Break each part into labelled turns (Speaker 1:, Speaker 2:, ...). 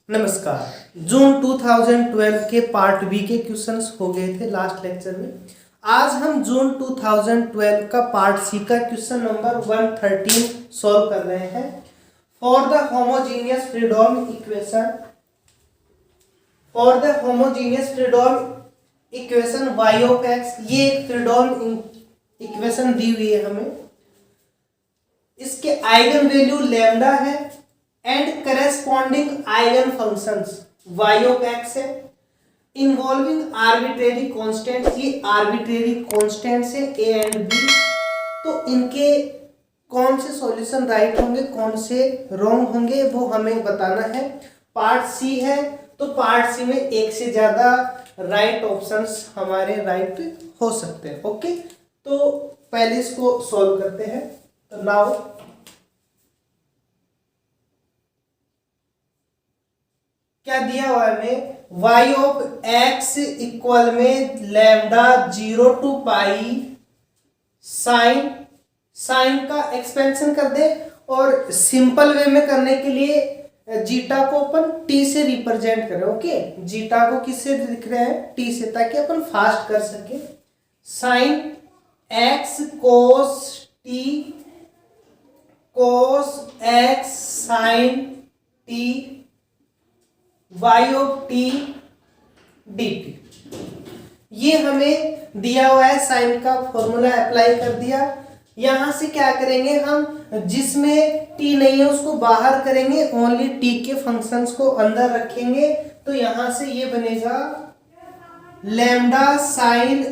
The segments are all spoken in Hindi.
Speaker 1: नमस्कार। जून 2012 के पार्ट बी के क्वेश्चंस हो गए थे लास्ट लेक्चर में। आज हम जून 2012 का पार्ट सी का क्वेश्चन नंबर 113 सॉल्व कर रहे हैं। For the homogeneous freedom equation y of x, ये एक फ्रीडोम इक्वेशन दी हुई है हमें। इसके आइगन वैल्यू लैम्डा है and corresponding eigen functions y of x है, इन्वॉल्विंग आर्बिट्रेरी कॉन्स्टेंट। ये आर्बिट्रेरी कॉन्स्टेंट्स है a एंड b। तो इनके कौन से सॉल्यूशन राइट होंगे, कौन से रॉन्ग होंगे, वो हमें बताना है। पार्ट सी है तो पार्ट सी में एक से ज्यादा राइट ऑप्शंस हमारे राइट हो सकते हैं। ओके, तो पहले इसको सॉल्व करते हैं। तो नाउ क्या दिया हुआ है हमें, y ऑफ x इक्वल में लैम्डा 0 to पाई साइन का एक्सपेंशन कर दे, और सिंपल वे में करने के लिए जीटा को अपन t से रिप्रेजेंट करें। ओके, जीटा को किससे लिख रहे हैं, t से, ताकि अपन फास्ट कर सके। Sine x cos x sine t y of t dt। ये हमें दिया हुआ है, साइन का फॉर्मूला अप्लाई कर दिया। यहां से क्या करेंगे हम, जिसमें t नहीं है उसको बाहर करेंगे, ओनली t के फंक्शंस को अंदर रखेंगे। तो यहां से ये बनेगा lambda sine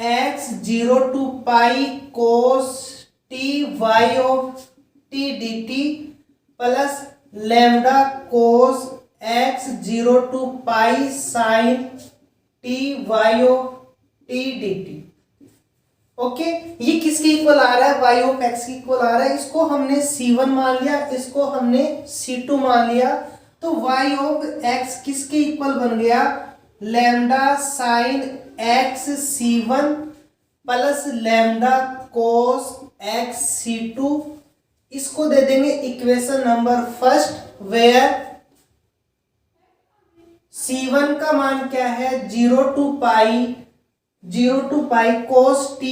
Speaker 1: x 0 to pi cos t y of t dt plus lambda cos x 0 to पाई sine t y of t dt। Okay, ये किसके इक्वल आ रहा है, y ऑफ x के इक्वल आ रहा है। इसको हमने c1 मान लिया, इसको हमने c2 मान लिया। तो y ऑफ x किसके इक्वल बन गया, lambda sine x c1 plus lambda cos x c2। इसको दे देंगे equation number first, where c1 का मान क्या है, 0 to pi cos t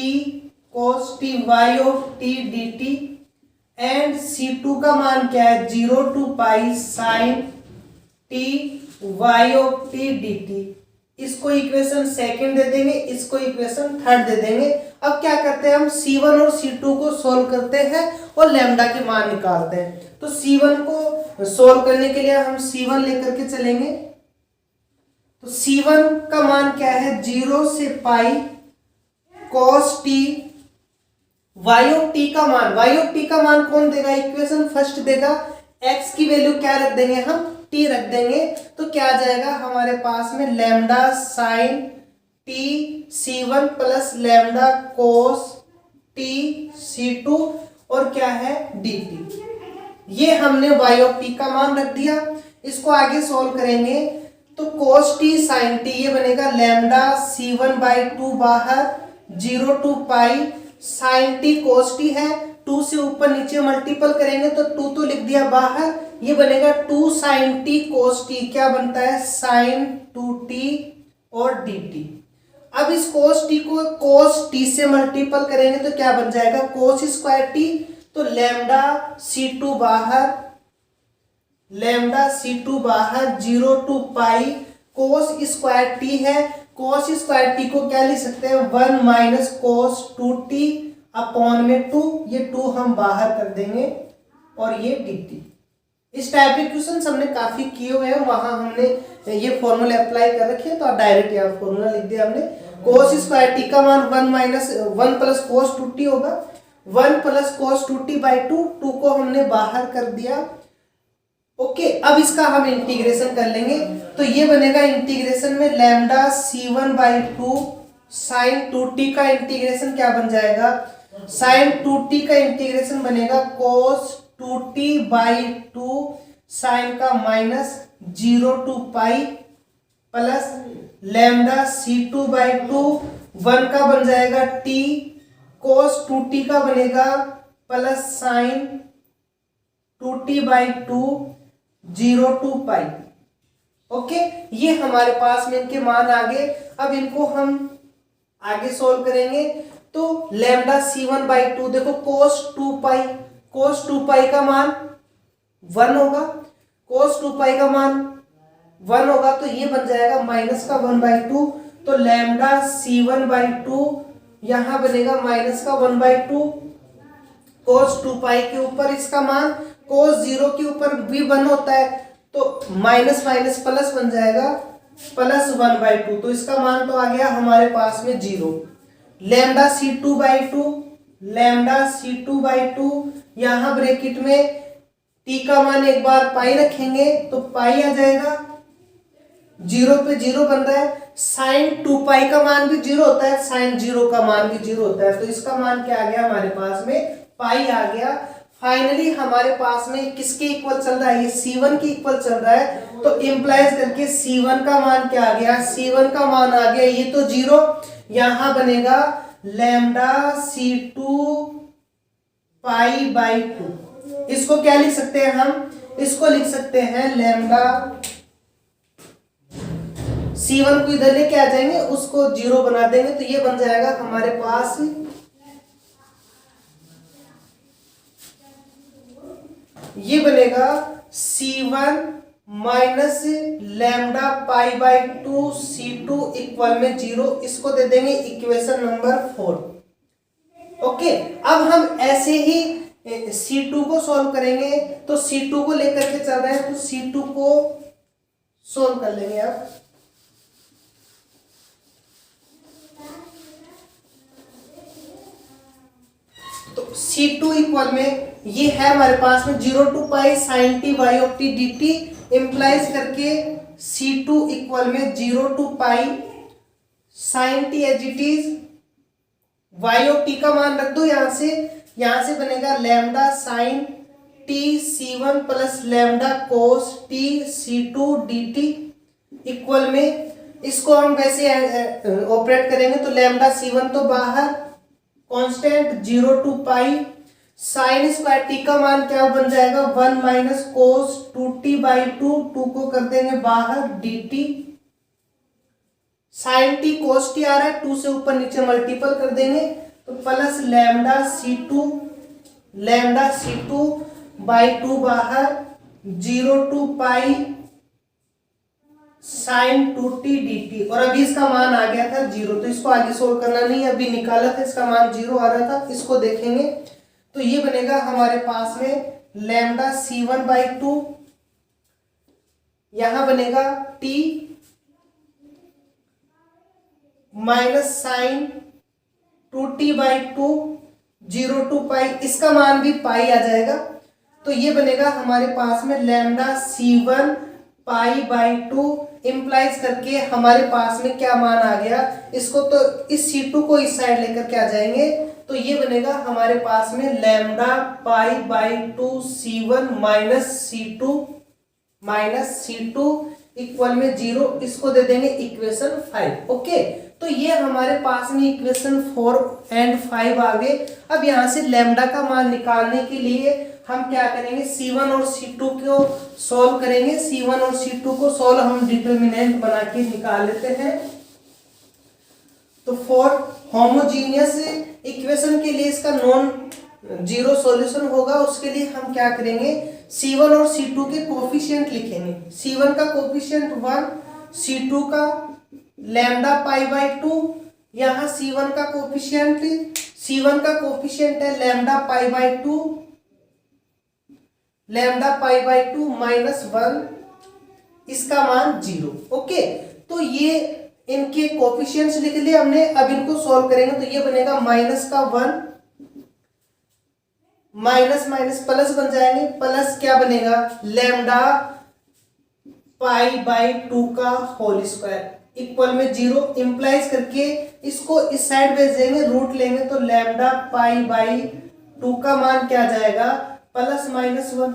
Speaker 1: y of t dt, and c2 का मान क्या है, 0 to पाई sine t y of t dt। इसको इक्वेशन सेकंड दे देंगे, इसको इक्वेशन थर्ड दे देंगे। अब क्या करते हैं हम, c1 और c2 को सोल्व करते हैं और लैम्डा के मान निकालते हैं। तो c1 को सोल्व करने के लिए हम c1 लेकर के चलेंगे। तो c1 का मान क्या है, 0 से पाई cos t y of t का मान कौन देगा, इक्वेशन फर्स्ट देगा। x की वैल्यू क्या रख देंगे हम, t रख देंगे। तो क्या आ जाएगा हमारे पास में, lambda sine t c1 plus lambda cos t c2 और क्या है dt। ये हमने y ऑफ t का मान रख दिया। इसको आगे सॉल्व करेंगे तो cos t sin t ये बनेगा लैम्डा c1 बाई 2 बाहर 0 to pi sin t cos t है, 2 से ऊपर नीचे मल्टीपल करेंगे तो 2 तो लिख दिया बाहर। ये बनेगा 2 sin t cos t, क्या बनता है sin 2t और dt। अब इस cos t को cos t से मल्टीपल करेंगे तो क्या बन जाएगा, cos स्क्वायर t। तो लैम्डा c2 बाहर 0 to pi cos square t है। cos स्क्वायर t को क्या लिख सकते हैं, 1 माइनस cos 2t अपॉन में 2। ये 2 हम बाहर कर देंगे और ये dt। इस टाइप के क्वेश्चन हमने काफी किए हुए हैं, वहां हमने ये फॉर्मूला अप्लाई कर रखे हैं। तो डायरेक्ट यहाँ फॉर्मूला लिख दिया हमने। cos स्क्वायर t का मान 1 प्लस cos 2t होगा, 1 प्लस cos 2t बाई 2 को हमने बाहर कर दिया। ओके, अब इसका हम इंटीग्रेशन कर लेंगे। तो ये बनेगा इंटीग्रेशन में lambda c1 by 2 sign 2t का इंटीग्रेशन क्या बन जाएगा, साइन 2t का इंटीग्रेशन बनेगा cos 2t बाई 2 साइन का minus 0 to pi plus lambda c2 by 2 1 का बन जाएगा t, cos 2t का बनेगा plus sign 2t by 2 0 to pi. Okay, ये हमारे पास में इनके मान आ गए। अब इनको हम आगे सोल्व करेंगे। तो लैम्डा C1/2 देखो cos 2 पाई का मान 1 होगा, cos 2 पाई का मान 1 होगा, तो ये बन जाएगा माइनस का 1/2। तो लैम्डा C1/2 यहां बनेगा माइनस का 1/2 cos 2 पाई के ऊपर इसका मान, cos 0 के ऊपर भी 1 होता है, तो माइनस माइनस प्लस बन जाएगा प्लस 1/2। तो इसका मान तो आ गया हमारे पास में 0। लैम्डा C2/2 यहां ब्रैकेट में t का मान एक बार पाई रखेंगे तो पाई आ जाएगा, 0 पे 0 बन रहा है। साइन 2 पाई का मान भी 0 होता है, साइन 0 का मान भी 0 होता है, तो इसका मान क्या आ गया हमारे पास में, पाई आ गया। फाइनली हमारे पास में किसके इक्वल चल रहा है, ये C1 के इक्वल चल रहा है, तो इंप्लाइज करके C1 का मान क्या आ गया, C1 का मान आ गया ये तो 0, यहां बनेगा लैम्डा C2 पाई/2। इसको क्या लिख सकते हैं हम, इसको लिख सकते हैं लैम्डा C1 को इधर लेके आ जाएंगे, उसको 0 बना देंगे, तो ये बन जाएगा हमारे पास, ये बनेगा C1 minus lambda पाई/2 C2 equal में 0। इसको दे देंगे इक्वेशन नंबर 4। ओके, अब हम ऐसे ही C2 को सॉल्व करेंगे। तो C2 को लेकर के चल रहे हैं, तो C2 को सॉल्व कर लेंगे अब। तो C2 इक्वल में ये है हमारे पास में 0 to pi sin t y of t dt, implies करके C2 इक्वल में 0 to pi sin t as it is y of t का मान रख दो यहां से बनेगा lambda sin t C1 plus lambda cos t C2 dt equal में, इसको हम वैसे ऑपरेट करेंगे तो लैम्डा C1 तो बाहर, कांस्टेंट 0 to पाई साइन स्क्वायर टी का मान क्या बन जाएगा 1 माइनस कोस 2t/2, 2 को कर देंगे बाहर dt, sign T cos t आ रहा है, 2 से ऊपर नीचे मल्टीपल कर देंगे तो प्लस लैम्डा C2/2 बाहर 0 to पाई साइन 2t dt, और अभी इसका मान आ गया था 0, तो इसको आगे सोल्व करना नहीं, अभी निकाला था इसका मान 0 आ रहा था। इसको देखेंगे तो ये बनेगा हमारे पास में लैम्डा C1/2, यहां बनेगा t minus sine 2t/2 0 to pi, इसका मान भी पाई आ जाएगा, तो ये बनेगा हमारे पास में लैम्डा C1 पाई/2, इंप्लाइज करके हमारे पास में क्या मान आ गया, इसको तो इस C2 को इस साइड लेकर के आ जाएंगे, तो ये बनेगा हमारे पास में lambda पाई/2 C1 minus C2 equal में 0, इसको दे देंगे इक्वेशन 5। ओके, तो ये हमारे पास में इक्वेशन 4 एंड 5 आ गए। अब यहाँ से लैम्डा का मान निकालने के लिए हम क्या करेंगे, C1 और C2 को सॉल्व करेंगे। C1 और C2 को सॉल्व हम डिटर्मिनेंट बना के निकाल लेते हैं। तो फॉर होमोजीनियस इक्वेशन के लिए इसका नॉन जीरो सॉल्यूशन होगा, उसके लिए हम क्या करेंगे, C1 और C2 के कोफिशिएंट लिखेंगे। C1 का कोफिशिएंट 1, C2 का लैम्डा पाई/2, यहाँ C1 का कोफिशिएंट है लैम्डा पाई/2 माइनस 1, इसका मान 0। ओके, तो ये इनके कोफिशिएंट्स लिख लिए हमने, अब इनको सॉल्व करेंगे तो ये बनेगा माइनस का 1 माइनस माइनस प्लस बन जाएंगे, प्लस क्या बनेगा लैम्डा पाई/2 का होल स्क्वायर इक्वल में 0, इंप्लाइज करके इसको इस साइड भेज देंगे, रूट लेंगे तो लैम्डा पाई/2 का मान क्या जाएगा प्लस माइनस 1,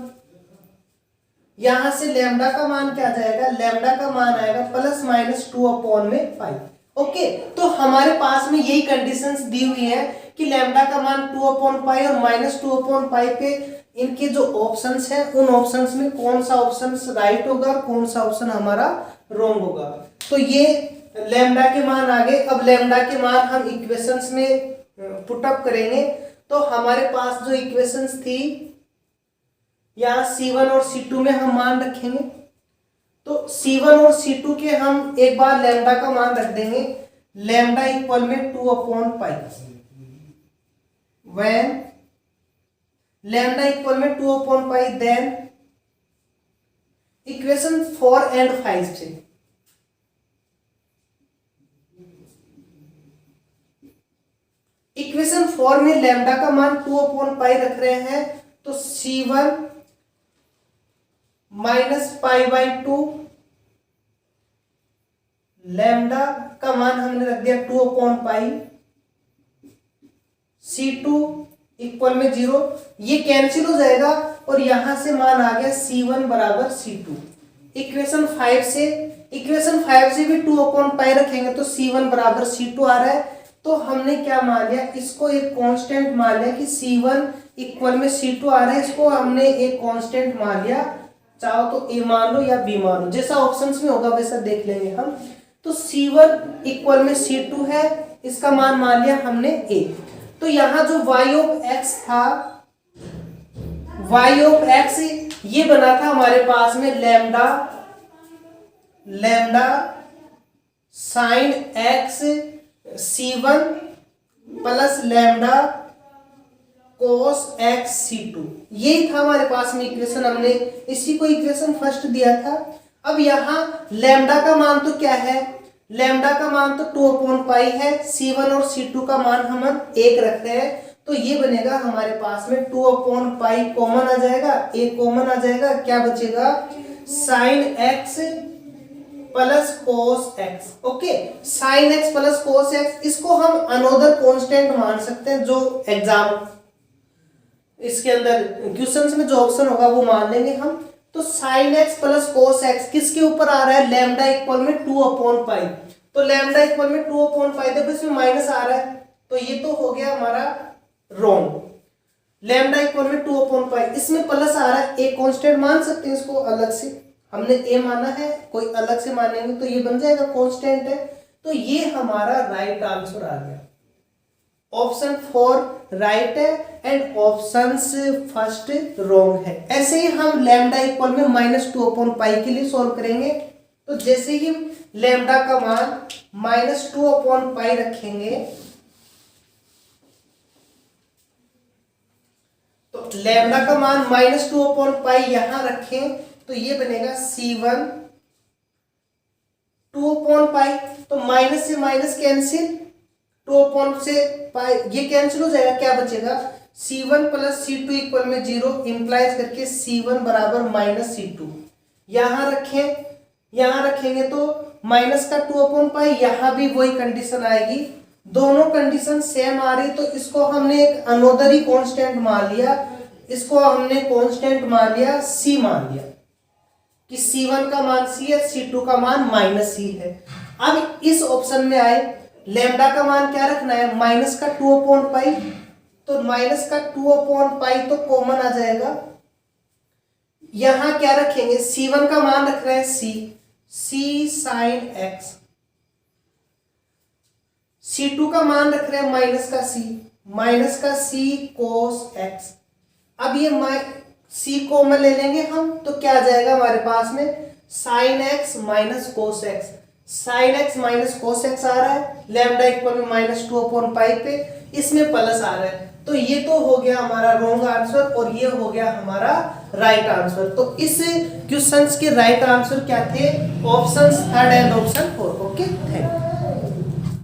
Speaker 1: यहां से लैम्डा का मान क्या जाएगा, लैम्डा का मान आएगा प्लस माइनस 2/5। ओके, तो हमारे पास में यही कंडीशंस दी हुई है कि लैम्डा का मान 2/5 और माइनस 2/5 पे इनके जो ऑप्शंस हैं उन ऑप्शंस में कौन सा ऑप्शन राइट होगा और कौन सा ऑप्शन हमारा रॉन्ग होगा। तो ये लैम्डा के मान आ गए। अब लैम्डा के मान हम इक्वेशंस में पुटअप करेंगे। तो हमारे पास जो इक्वेशंस थी यहाँ C1 और C2 में हम मान रखेंगे। तो C1 और C2 के हम एक बार लैम्डा का मान रख देंगे, लैम्डा इक्वल में 2/पाई। व्हेन लैम्डा इक्वल में 2/पाई देन इक्वेशन 4 एंड 5 से इक्वेशन 4 में लैम्डा का मान 2/पाई रख रहे हैं। तो C1 माइनस पाई/2, लैम्डा का मान हमने रख दिया 2/पाई, C2 इक्वल में 0, ये कैंसिल हो जाएगा और यहां से मान आ गया C1 बराबर C2। इक्वेशन 5 से भी 2/पाई रखेंगे तो C1 बराबर C2 आ रहा है। तो हमने क्या मान लिया, इसको एक कांस्टेंट मान लिया कि C1 इक्वल में C2 आ रहा है, इसको हमने एक कांस्टेंट मान लिया। चाहो तो A मान लो या B मान लो, जैसा ऑप्शंस में होगा वैसा देख लेंगे हम। तो C1 इक्वल में C2 है, इसका मान लिया हमने A। तो यहां जो y ऑफ x था, y ऑफ x ये बना था हमारे पास में lambda sine x C1 plus lambda cos x C2, यही था हमारे पास में इक्वेशन। हमने इसी को इक्वेशन फर्स्ट दिया था। अब यहाँ लैम्डा का मान तो क्या है, लैम्डा का मान तो 2/पाई है, C1 और C2 का मान हम 1 रख रहे हैं। तो ये बनेगा हमारे पास में 2/पाई कॉमन आ जाएगा, एक कॉमन आ जाएगा, क्या बचेगा sine x plus cos x। Okay, sine x plus cos x, इसको हम अनोदर कांस्टेंट मान सकते हैं जो एग्जाम इसके अंदर क्वेश्चंस में जो ऑप्शन होगा वो मान लेंगे हम। तो sine x plus cos x किसके ऊपर आ रहा है, लैम्डा इक्वल में 2/पाई। तो लैम्डा इक्वल में 2/पाई, देखो इसमें माइनस आ रहा है तो ये तो हो गया हमारा रॉन्ग। लैम्डा इक्वल में 2/पाई, इसमें प्लस आ रहा है, एक कांस्टेंट मान सकते हैं इसको अलग से, हमने A माना है, कोई अलग से मानेंगे तो ये बन जाएगा कांस्टेंट है। तो ये हमारा राइट आंसर आ गया। ऑप्शन 4 राइट है एंड ऑप्शन फर्स्ट रॉन्ग है। ऐसे ही हम लैम्डा इक्वल में -2/पाई के लिए सॉल्व करेंगे। तो जैसे ही लैम्डा का मान -2/पाई रखेंगे तो लैम्डा का मान -2/पाई यहां रखें तो ये बनेगा C1 2/पाई। तो माइनस से माइनस कैंसिल, 2 से पाई ये कैंसिल हो जाएगा, क्या बचेगा C1 प्लस C2 इक्वल में 0, इंप्लाइज करके C1 बराबर -C2 यहां रखेंगे तो माइनस का 2/पाई, यहां भी वही कंडीशन आएगी, दोनों कंडीशन सेम आ रही। तो इसको हमने एक अनोदर ही कांस्टेंट मान लिया, इसको हमने कांस्टेंट मान लिया C मान लिया कि C1 का मान C है, C2 का मान -C है। अब इस ऑप्शन में आए, लैम्डा का मान क्या रखना है, माइनस का 2/पाई। तो माइनस का 2/पाई तो कॉमन आ जाएगा, यहां क्या रखेंगे, C1 का मान रख रहे हैं C साइन x, C2 का मान रख रहे हैं माइनस का C कोस x। अब ये C कॉमन ले लेंगे हम तो क्या आ जाएगा हमारे पास में sine x minus cos x, sine x minus cos x आ रहा है, लैम्डा इक्वल में -2/पाई पे, इसमें प्लस आ रहा है। तो ये तो हो गया हमारा रॉन्ग आंसर और ये हो गया हमारा राइट आंसर। तो इस क्वेश्चंस के राइट आंसर क्या थे, options 3 and option 4। Okay, thank you.